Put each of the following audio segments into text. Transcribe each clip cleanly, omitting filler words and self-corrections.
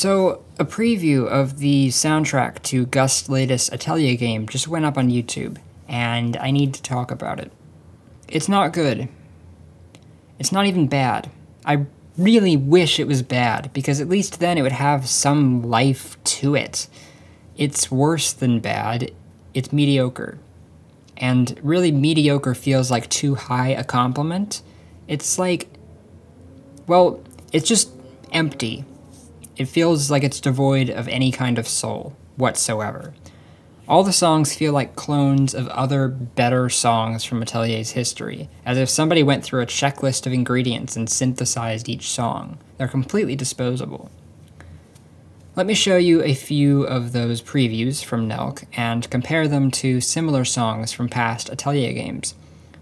So, a preview of the soundtrack to Gust's latest Atelier game just went up on YouTube, and I need to talk about it. It's not good. It's not even bad. I really wish it was bad, because at least then it would have some life to it. It's worse than bad. It's mediocre. And really, mediocre feels like too high a compliment. It's like, well, it's just empty. It feels like it's devoid of any kind of soul whatsoever. All the songs feel like clones of other, better songs from Atelier's history, as if somebody went through a checklist of ingredients and synthesized each song. They're completely disposable. Let me show you a few of those previews from Nelke and compare them to similar songs from past Atelier games.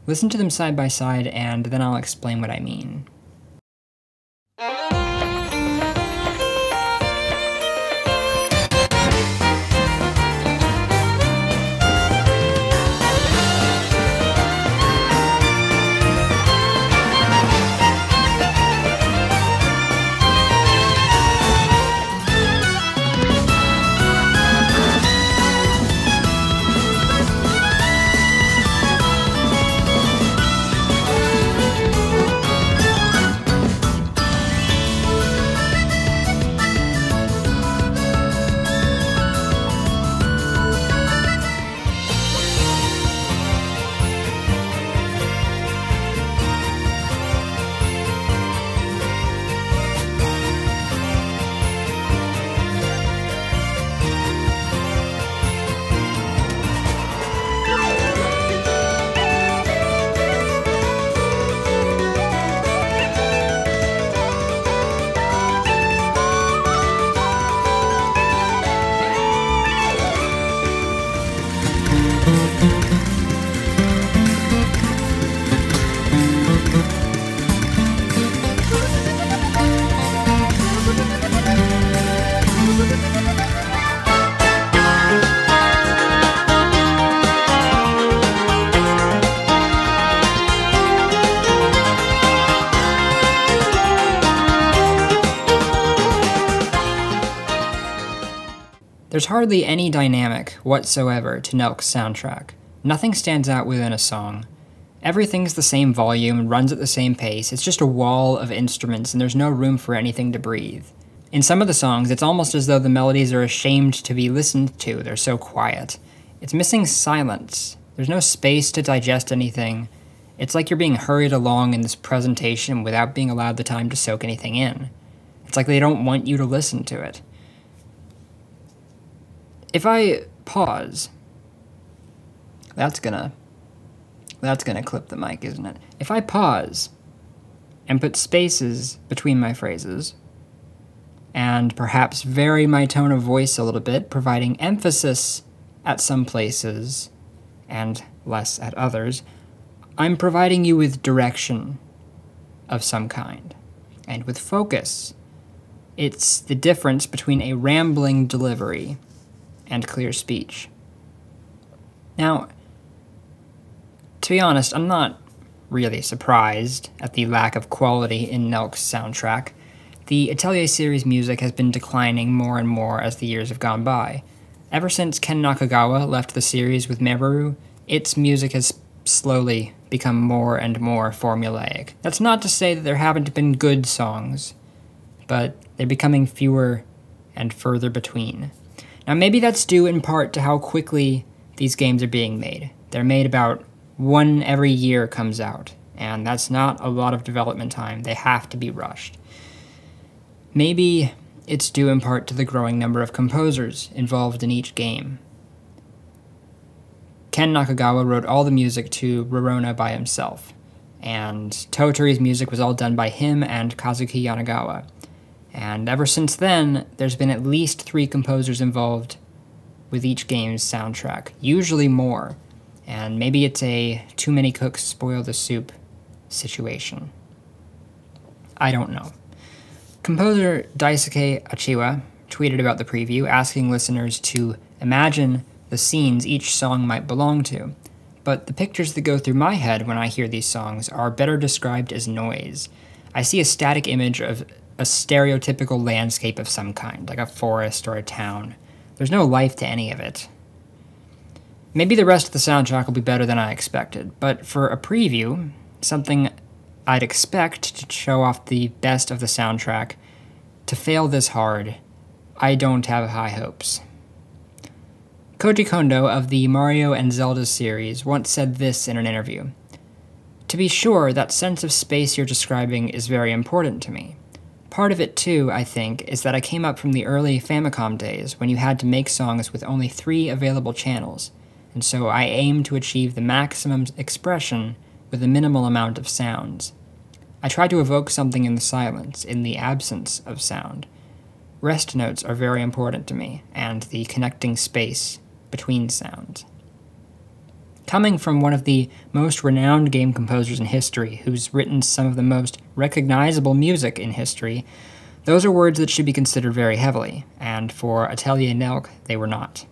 Listen to them side by side, and then I'll explain what I mean. There's hardly any dynamic whatsoever to Nelke's soundtrack. Nothing stands out within a song. Everything's the same volume and runs at the same pace. It's just a wall of instruments and there's no room for anything to breathe. In some of the songs, it's almost as though the melodies are ashamed to be listened to. They're so quiet. It's missing silence. There's no space to digest anything. It's like you're being hurried along in this presentation without being allowed the time to soak anything in. It's like they don't want you to listen to it. If I pause, that's gonna clip the mic, isn't it? If I pause and put spaces between my phrases, and perhaps vary my tone of voice a little bit, providing emphasis at some places and less at others, I'm providing you with direction of some kind, and with focus. It's the difference between a rambling delivery and clear speech. Now, to be honest, I'm not really surprised at the lack of quality in Nelke's soundtrack. The Atelier series music has been declining more and more as the years have gone by. Ever since Ken Nakagawa left the series with Meru, its music has slowly become more and more formulaic. That's not to say that there haven't been good songs, but they're becoming fewer and further between. Now maybe that's due in part to how quickly these games are being made. They're made about one every year comes out, and that's not a lot of development time. They have to be rushed. Maybe it's due in part to the growing number of composers involved in each game. Ken Nakagawa wrote all the music to Rorona by himself, and Totori's music was all done by him and Kazuki Yanagawa. And ever since then, there's been at least 3 composers involved with each game's soundtrack, usually more, and maybe it's a too many cooks spoil the soup situation. I don't know. Composer Daisuke Achiwa tweeted about the preview, asking listeners to imagine the scenes each song might belong to, but the pictures that go through my head when I hear these songs are better described as noise. I see a static image of a stereotypical landscape of some kind, like a forest or a town. There's no life to any of it. Maybe the rest of the soundtrack will be better than I expected, but for a preview, something I'd expect to show off the best of the soundtrack, to fail this hard, I don't have high hopes. Koji Kondo of the Mario and Zelda series once said this in an interview. To be sure, that sense of space you're describing is very important to me. Part of it, too, I think, is that I came up from the early Famicom days when you had to make songs with only 3 available channels, and so I aim to achieve the maximum expression with a minimal amount of sounds. I try to evoke something in the silence, in the absence of sound. Rest notes are very important to me, and the connecting space between sounds. Coming from one of the most renowned game composers in history, who's written some of the most recognizable music in history, those are words that should be considered very heavily, and for Atelier Nelke, they were not.